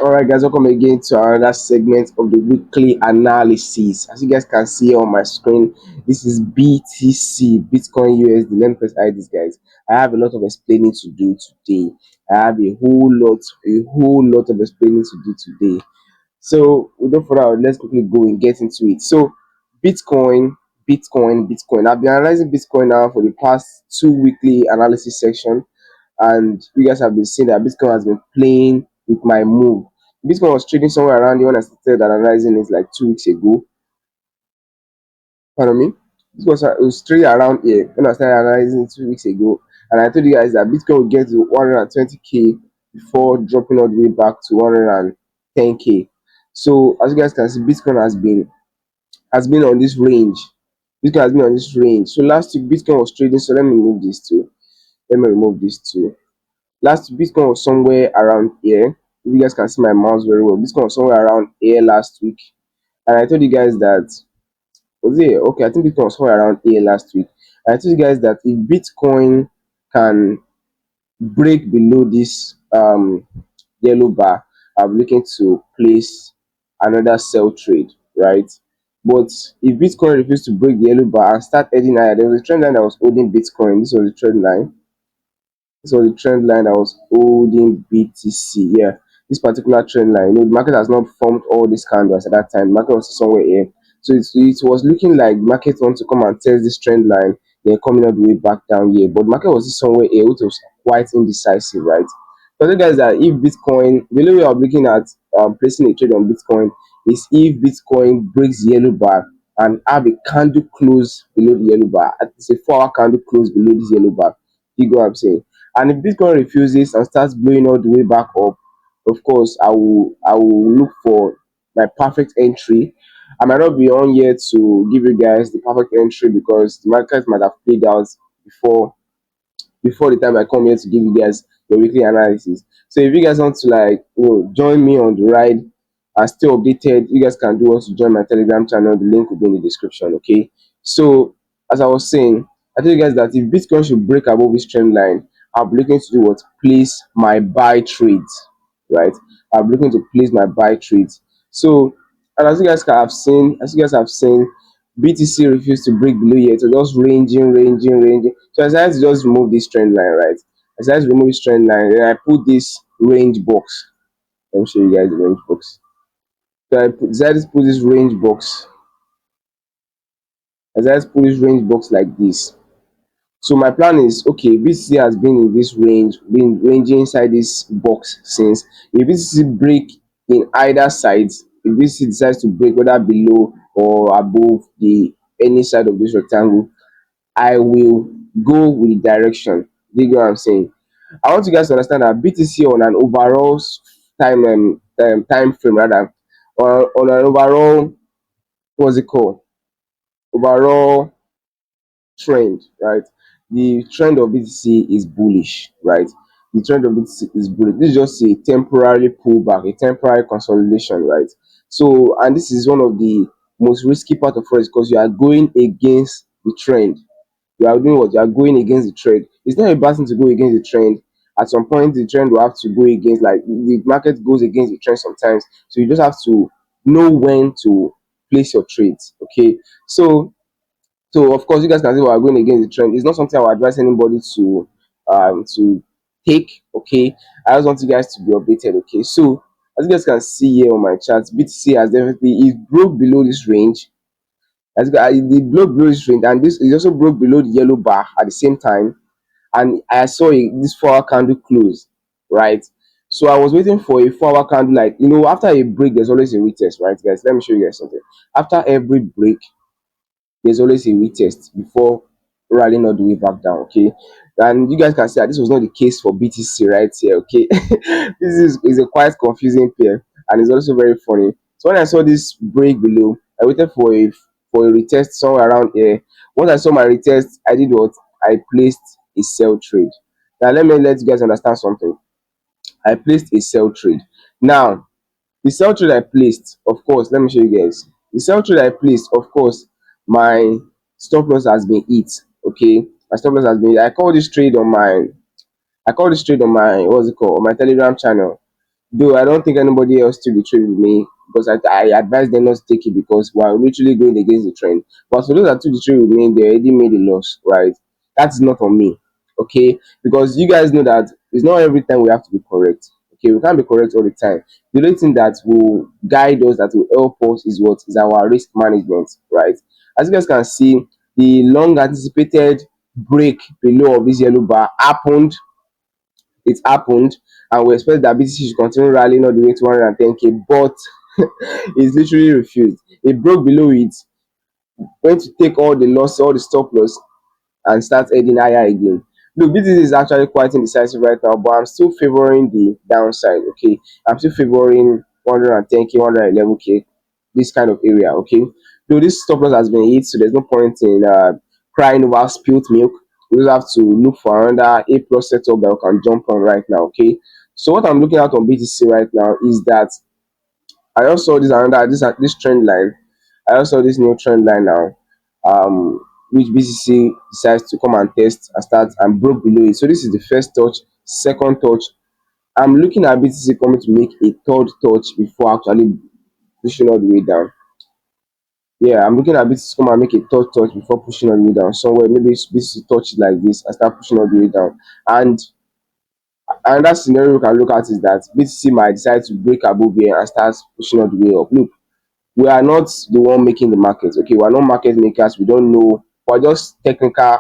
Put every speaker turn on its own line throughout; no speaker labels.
All right, guys, welcome again to another segment of the weekly analysis. As you guys can see on my screen, this is BTC, Bitcoin USD. Let me first hide this, guys. I have a lot of explaining to do today. I have a whole lot of explaining to do today. So, without further ado, let's quickly go and get into it. So, Bitcoin, Bitcoin. I've been analyzing Bitcoin now for the past two weekly analysis section, and you guys have been seeing that Bitcoin has been playing with my move. Bitcoin was trading somewhere around the when I started analyzing it like 2 weeks ago. Pardon me. It was trading around here when I started analyzing 2 weeks ago, and I told you guys that Bitcoin would get to 120k before dropping all the way back to 110k. So as you guys can see, Bitcoin has been on this range. Bitcoin has been on this range. So last week Bitcoin was trading. So let me remove this too. Let me remove this too. Last Bitcoin was somewhere around here. If you guys can see my mouse very well, Bitcoin was somewhere around here last week. And I told you guys that was it okay, I think Bitcoin was somewhere around here last week. And I told you guys that if Bitcoin can break below this yellow bar, I'm looking to place another sell trade, right? But if Bitcoin refuses to break the yellow bar and start heading higher, there was a trend line that was holding Bitcoin. This was the trend line. So the trend line that was holding BTC. Yeah, this particular trend line. The market has not formed all these candles at that time. The market was somewhere here. So it was looking like market wants to come and test this trend line, then coming all the way back down here. But market was somewhere here, which was quite indecisive, right? So the guys that if Bitcoin, the only way I'm looking at placing a trade on Bitcoin is if Bitcoin breaks the yellow bar and have a candle close below the yellow bar. It's a 4-hour candle close below this yellow bar. You go what I'm saying? And if Bitcoin refuses and starts blowing all the way back up, of course, I will look for my perfect entry. I might not be on here to give you guys the perfect entry because the market might have played out before the time I come here to give you guys the weekly analysis. So if you guys want to join me on the ride and stay updated, you guys can do also join my Telegram channel. The link will be in the description. Okay. So as I was saying, I tell you guys that if Bitcoin should break above this trend line, I'll be looking to do what? Place my buy trades. Right? I'll be looking to place my buy trades. So and as you guys have seen, BTC refused to break below here. So just ranging. So I decided to just remove this trend line, right? I decided to remove this trend line, and I put this range box. Let me show you guys the range box. So decided to put this range box. I decided to put this range box like this. So my plan is okay. BTC has been in this range, been ranging inside this box since. If BTC break in either sides, if BTC decides to break whether below or above the any side of this rectangle, I will go with direction. Do you get what I'm saying? I want you guys to understand that BTC on an overall time frame rather, or on an overall, what's it called? Overall trend, right? The trend of BTC is bullish, right? The trend of BTC is bullish. This is just a temporary pullback, a temporary consolidation, right? So, and this is one of the most risky part of forex because you are going against the trend. You are doing what? You are going against the trend. It's not a bad thing to go against the trend. At some point, the trend will have to go against, like the market goes against the trend sometimes. So you just have to know when to place your trades. Okay. So of course you guys can see we are going against the trend. It's not something I would advise anybody to take. Okay. I just want you guys to be updated. Okay. So as you guys can see here on my chart, BTC has definitely it broke below this range. It broke below this range, and this it also broke below the yellow bar at the same time. And I saw this 4-hour candle close, right? So I was waiting for a 4-hour candle, like after a break, there's always a retest, right, guys? Let me show you guys something. After every break, there's always a retest before rallying all the way back down. Okay, and you guys can see that this was not the case for BTC right here. Okay, this is a quite confusing pair, and it's also very funny. So when I saw this break below, I waited for a retest somewhere around here. Once I saw my retest, I did what? I placed a sell trade. Now let you guys understand something. I placed a sell trade. Now the sell trade I placed, of course, let me show you guys. The sell trade I placed, of course, my stop loss has been hit. Okay, my stop loss has been hit. I call this trade on my what's it called, on my Telegram channel. Though I don't think anybody else took the trade with me, because I advised them not to take it because we're literally going against the trend. But for those that took the trade with me, they already made a loss, right? That's not on me, okay? Because you guys know that it's not every time we have to be correct. Okay, we can't be correct all the time. The only thing that will guide us, that will help us, is what is our risk management, right? As you guys can see, the long anticipated break below of this yellow bar happened. It happened, and we expect that BTC should continue rallying all the way to 110k, but it's literally refused. It broke below it, went to take all the loss, all the stop loss, and start heading higher again. Look, BTC is actually quite indecisive right now, but I'm still favoring the downside. Okay, I'm still favoring 110k, 111k, this kind of area. Okay, though this stop loss has been hit, so there's no point in crying over spilt milk. We just have to look for another A plus setup that we can jump on right now. Okay, so what I'm looking at on BTC right now is that I also saw this trend line. I also saw this new trend line now, which BCC decides to come and test and start and broke below it. So this is the first touch, second touch. I'm looking at BTC coming to make a third touch before actually pushing all the way down. Yeah, I'm looking at BTC come and make a third touch before pushing all the way down. Somewhere maybe BTC touch it like this and start pushing all the way down. And another scenario we can look at is that BTC might decide to break above here and start pushing all the way up. Look, we are not the one making the market. Okay, we are not market makers. We don't know. We're just technical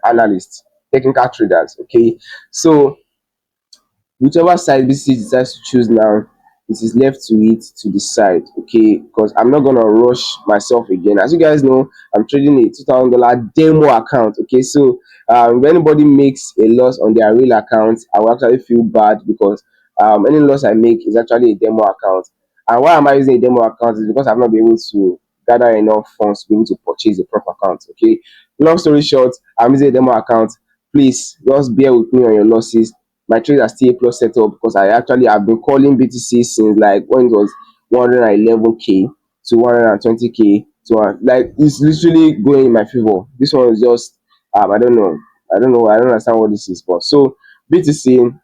analysts, technical traders. Okay, so whichever side BC decides to choose now, it is left to it to decide. Okay, because I'm not gonna rush myself again. As you guys know, I'm trading a $2,000 demo account. Okay, so if anybody makes a loss on their real account, I will actually feel bad because any loss I make is actually a demo account. And why am I using a demo account is because I've not been able to gather enough funds to be able to purchase a proper account. Okay, long story short, I'm using a demo account. Please just bear with me on your losses. My trades are still a plus setup because I actually have been calling BTC since like when it was 111k to 120k to like it's literally going in my favor. This one is just I don't understand what this is for. So BTC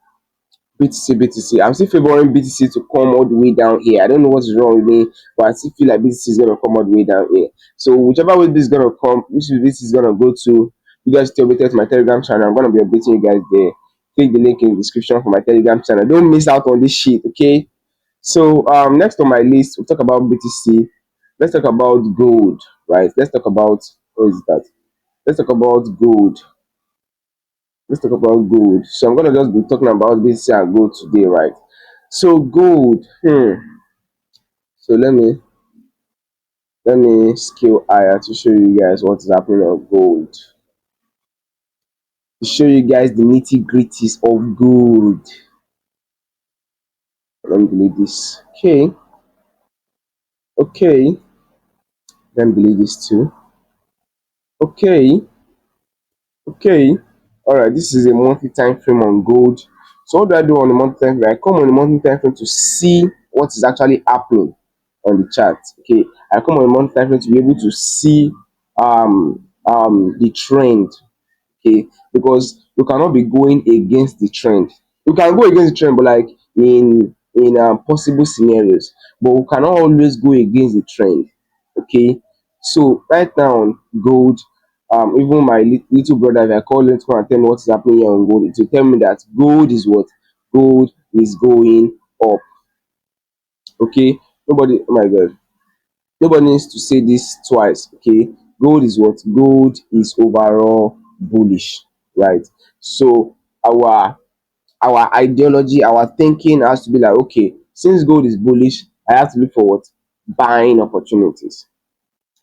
BTC. I'm still favoring BTC to come all the way down here. I don't know what's wrong with me, but I still feel like BTC is gonna come all the way down here. So whichever way this is gonna come, which this is gonna go to, you guys stay updated to my Telegram channel. I'm gonna be updating you guys there. Click the link in the description for my Telegram channel. Don't miss out on this shit, okay? So next on my list, we'll talk about BTC. Let's talk about gold, right? Let's talk about what is that? Let's talk about gold. Let's talk about gold. So I'm gonna just be talking about BTC and gold today, right? So gold. So let me scale higher to show you guys what is happening on gold. To show you guys the nitty gritties of gold. Let me delete this. Okay. Okay. Let me delete this too. Okay. Okay. All right. This is a monthly time frame on gold. So what do I do on the monthly time frame? I come on the monthly time frame to see what is actually happening on the chart. Okay. I come on the monthly time frame to be able to see the trend. Okay, because we cannot be going against the trend. We can go against the trend, but like in possible scenarios, but we cannot always go against the trend. Okay, so right now on gold, even my little brother, if I call him to come and tell me what is happening here on gold, it will tell me that gold is what gold is going up. Okay, nobody, oh my god, nobody needs to say this twice. Okay, gold is what gold is overall bullish, right? So our ideology, our thinking has to be like, okay, since gold is bullish, I have to look for what buying opportunities.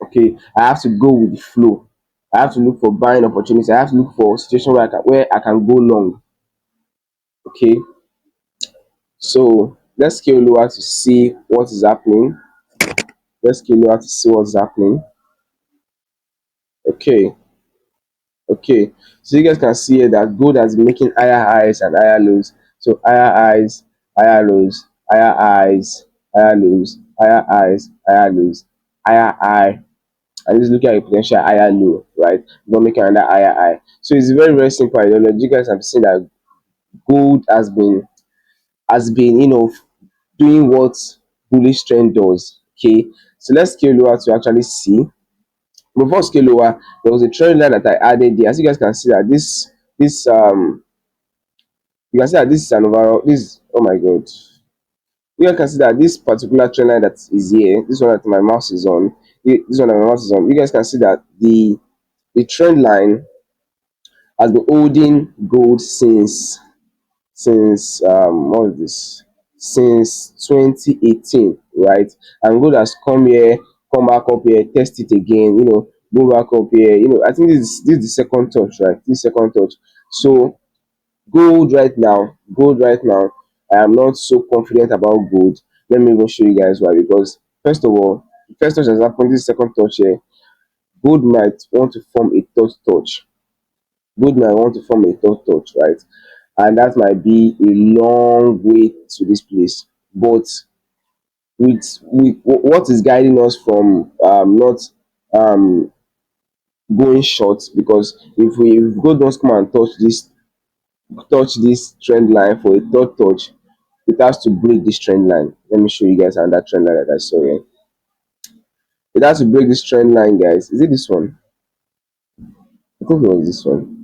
Okay, I have to go with the flow. I have to look for buying opportunities. I have to look for a situation where I can go long. Okay, so let's scale lower to see what is happening. Let's scale lower to see what's happening. Okay, okay, so you guys can see here that gold has been making higher highs and higher lows. So higher highs, higher lows, higher highs, higher lows, higher highs, higher lows, higher high, and just looking at a potential higher low, right? Not making another higher high. So it's very, very simple ideology. You guys have seen that gold has been doing what bullish trend does. Okay, so let's scale lower to actually see. Before scale lower, there was a trend line that I added there. As you guys can see that this you can see that this is an overall this, oh my god, you guys can see that this particular trend line that is here, this one that my mouse is on, this one that my mouse is on, you guys can see that the trend line has been holding gold since what is this, since 2018, right? And gold has come here, come back up here, test it again, go back up here, I think this is the second touch, right? This second touch. So gold right now, I am not so confident about gold. Let me even show you guys why. Because first of all, the first touch has happened, this second touch here, gold might want to form a third touch. Gold might want to form a third touch, right? And that might be a long way to this place. But with what is guiding us from not um going short, because if gold wants to come and touch this trend line for a third touch, it has to break this trend line. Let me show you guys another trend line that I saw here. It has to break this trend line, guys. Is it this one? I think it was this one.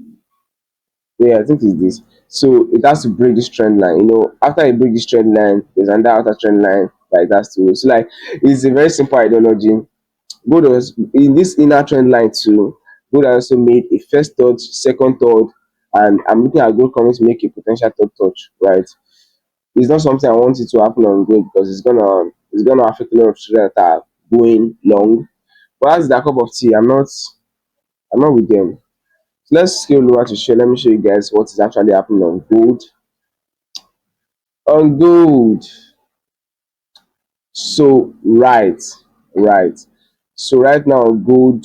Yeah, I think it's this. So it has to break this trend line. After it break this trend line, there's another outer trend line like that's to. So like it's a very simple ideology. Gold was in this inner trend line too. Gold also made a first touch, second touch, and I'm looking at gold coming to make a potential third touch, right? It's not something I want it to happen on gold because it's gonna affect a lot of traders that are going long. But that's their cup of tea. I'm not with them. So let's scale lower to show. Let me show you guys what is actually happening on gold. On gold. So right. So right now gold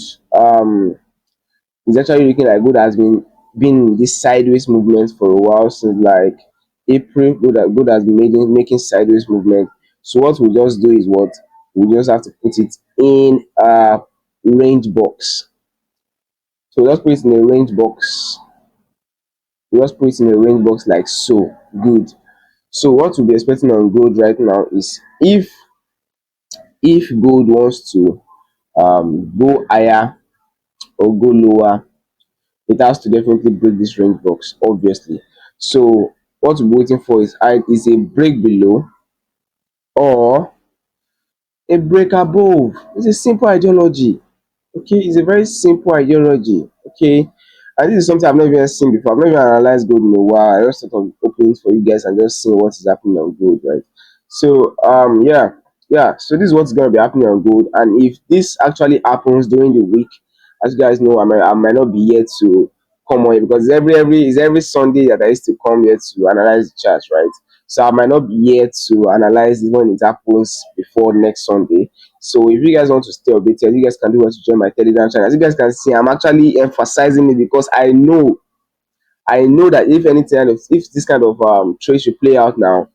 is actually looking like gold has been in this sideways movement for a while since like April. Gold has been making sideways movement. So what we'll just do is what we just have to put it in a range box. So just put it in a range box. We just put it in a range box like so. Good. So what we'll be expecting on gold right now is if gold wants to go higher or go lower, it has to definitely break this range box, obviously. So what we're waiting for is a break below or a break above. It's a simple ideology. Okay, it's a very simple ideology. Okay, and this is something I've never even seen before. I've never even analyzed gold in a while. I just thought of opening for you guys and just seeing what is happening on gold, right? So yeah. So this is what's gonna be happening on gold, and if this actually happens during the week, as you guys know, I might not be here to come on here because every Sunday that I used to come here to analyze the charts, right? So I might not be here to analyze it when it happens before next Sunday. So if you guys want to stay updated, you guys can do what to join my Telegram channel. As you guys can see, I'm actually emphasizing it because I know that if this kind of trade should play out now,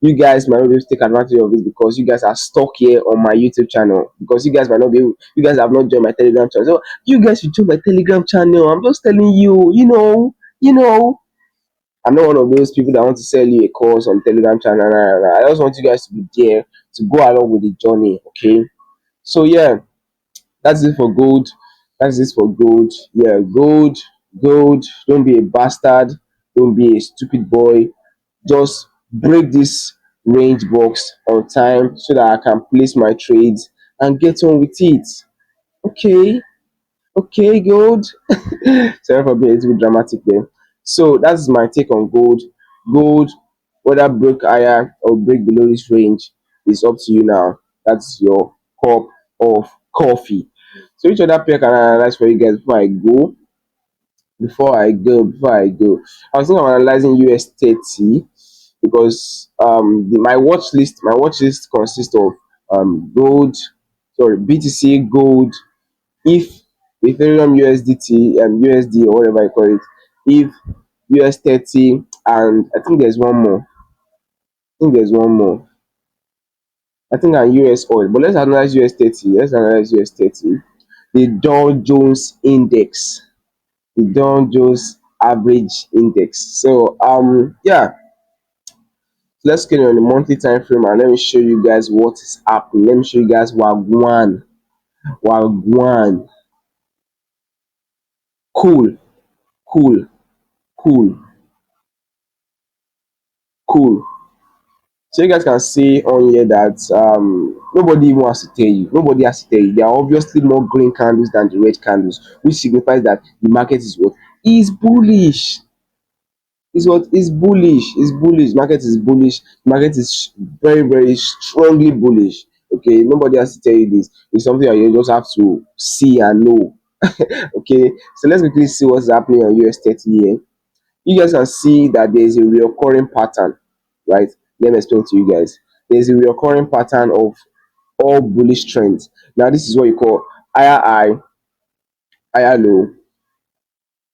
you guys might not be able to take advantage of it because you guys are stuck here on my YouTube channel. Because you guys have not joined my Telegram channel. So you guys should join my Telegram channel. I'm just telling you, I'm not one of those people that want to sell you a course on Telegram channel. Nah, nah, nah. I just want you guys to be there to go along with the journey. Okay. So yeah, that's it for gold. That's it for gold. Yeah, gold. Don't be a bastard. Don't be a stupid boy. Just break this range box on time so that I can place my trades and get on with it. Okay. Okay, gold. Sorry for being a little bit dramatic there. So that's my take on gold. Gold, whether break higher or break below this range, is up to you now. That's your cup of coffee. So which other pair can I analyze for you guys before I go? Before I go, I was thinking of analyzing US30 because my watch list consists of gold, sorry, BTC, gold, if Ethereum USDT and USD or whatever I call it, if US30, and I think there's one more. I think there's one more. I think an US oil. But let's analyze US30. Let's analyze US30. The Dow Jones index. The Dow Jones average index. So yeah. So let's get on the monthly time frame and let me show you guys what is happening. Let me show you guys Wagwan. Wagwan. Cool, cool, cool, cool. So you guys can see on here that nobody even has to tell you. Nobody has to tell you. There are obviously more green candles than the red candles, which signifies that the market is what is bullish. Is what is bullish. Is bullish. Market is bullish. Market is very very strongly bullish. Okay, nobody has to tell you this. It's something that you just have to see and know. Okay, so let's quickly see what's happening on US 30 here. You guys can see that there is a recurring pattern, right? Let me explain to you guys. There is a recurring pattern of all bullish trends. Now, this is what you call higher high, higher low,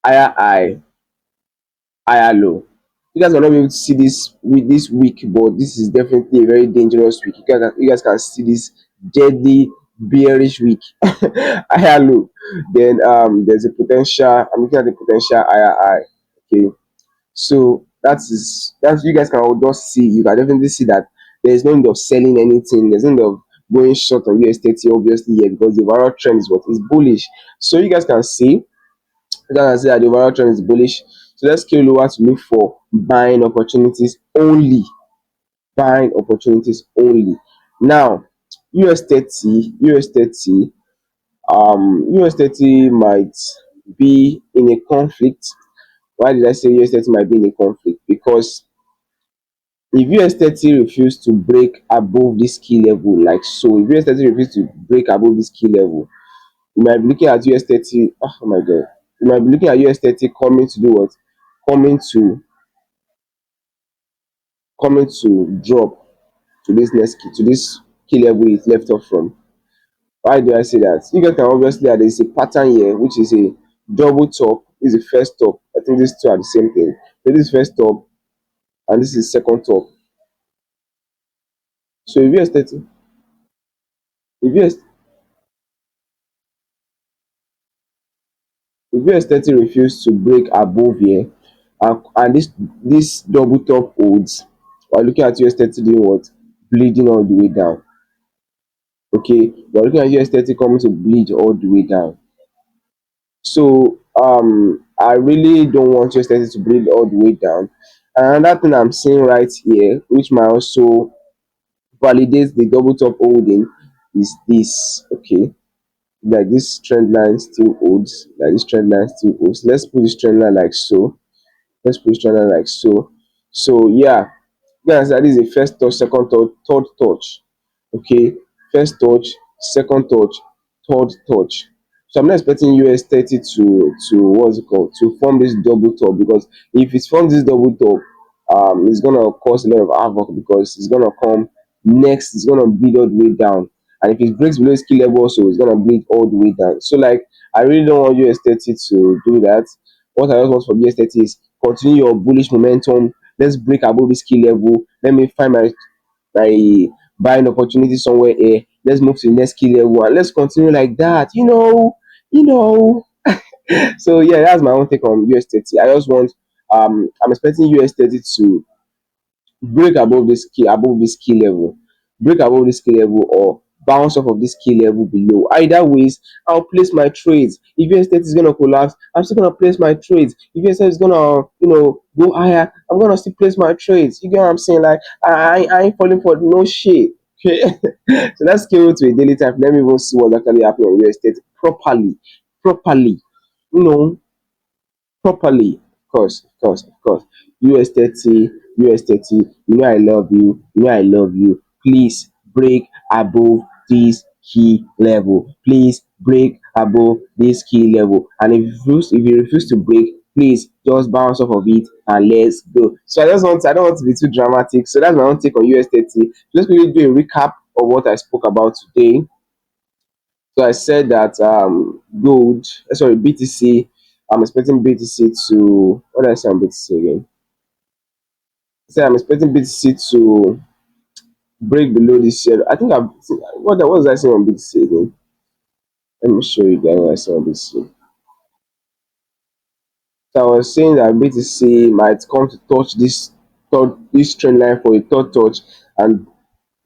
higher high, higher low. You guys are not able to see this with this week, but this is definitely a very dangerous week. You guys can see this deadly bearish week, higher low. Then there's a potential. I'm looking at the potential higher high. Okay, so that's you guys can all just see. You can definitely see that there is no need of selling anything. There's no need of going short on US 30 obviously here because the overall trend is what is bullish. So you guys can see, that the overall trend is bullish. So let's scale lower to look for buying opportunities only. Buying opportunities only. Now, US30 might be in a conflict. Why did I say US 30 might be in a conflict? Because if US 30 refuse to break above this key level, like so, if US 30 refuse to break above this key level, you might be looking at US 30. Oh my god, you might be looking at US 30 coming to do what? Coming to coming to drop to this next key, to this key level it left off from. Why do I say that? You guys can obviously that there is a pattern here, which is a double top. This is the first top. I think these two are the same thing. So this is first top and this is second top. So if US 30, if US if US 30 refuse to break above here, and this double top holds, we're looking at US 30 doing what? Bleeding all the way down. Okay, we're looking at US 30 coming to bleed all the way down. So I really don't want US 30 to bleed all the way down. And another thing I'm seeing right here, which might also validate the double top holding, is this. Okay, like this trend line still holds, like this trend line still holds. Let's put this trend line like so. Let's put this trend line like so. So yeah, guys, that is a first touch, second touch, third touch. Okay, first touch, second touch, third touch. So I'm not expecting US 30 to what's it called, to form this double top, because if it forms this double top, it's gonna cause a lot of havoc because it's gonna come next, it's gonna bleed all the way down. And if it breaks below its key level also, it's gonna bleed all the way down. So like I really don't want US 30 to do that. What I just want from US 30 is continue your bullish momentum. Let's break above this key level. Let me find my buying opportunity somewhere here. Let's move to the next key level and let's continue like that. You know. So yeah, that's my own take on US 30. I just want I'm expecting US 30 to break above this key level, break above this key level, or bounce off of this key level below. Either ways, I'll place my trades. If US 30 is gonna collapse, I'm still gonna place my trades. If US 30 is gonna go higher, I'm gonna still place my trades. You get what I'm saying? Like I ain't falling for no shit. Okay. So let's go to a daily time. Let me even see what's actually happening on US 30 properly. Properly. You know, properly. Of course. US 30, I love you. I love you. Please break above this key level. Please break above this key level. And if you refuse to break, please just bounce off of it and let's go. So I don't want to be too dramatic. So that's my own take on US 30. Let's quickly do a recap of what I spoke about today. So I said that BTC, I'm expecting BTC to, what did I say on BTC again? I said I'm expecting BTC to break below this year. I think what was I saying on BTC again? Let me show you guys what I said on BTC. So I was saying that BTC might come to touch this this trend line for a third touch and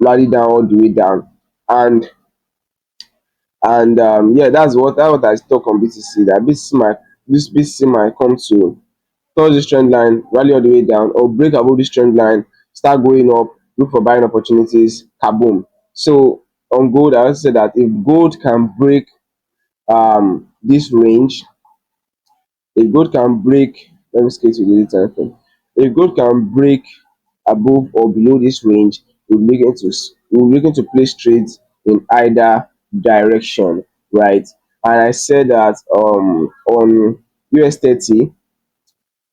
rally down all the way down. And yeah, that's what I stock on BTC. That BTC might come to touch this trend line, rally all the way down, or break above this trend line, start going up, look for buying opportunities, kaboom. So on gold, I also said that if gold can break this range, if gold can break, let me skate to the time frame. If gold can break above or below this range, we're looking to place trades in either direction, right? And I said that on US30,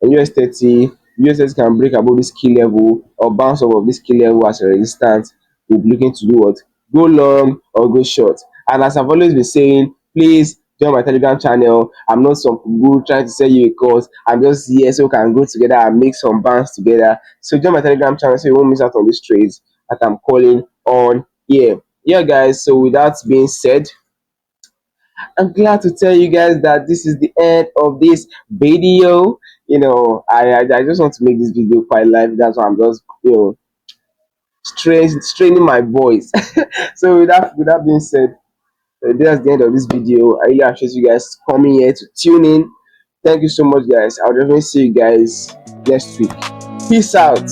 and US30 can break above this key level or bounce off of this key level as a resistance. We'll be looking to do what? Go long or go short. And as I've always been saying, please join my Telegram channel. I'm not some guru trying to sell you a course. I'm just here so we can go together and make some bands together. So join my Telegram channel so you won't miss out on these trades that I'm calling on here. Yeah, guys. So with that being said, I'm glad to tell you guys that this is the end of this video. I just want to make this video quite live. That's why I'm just straining my voice. So with that being said, that's the end of this video. I really appreciate you guys coming here to tune in. Thank you so much, guys. I'll definitely see you guys next week. Peace out.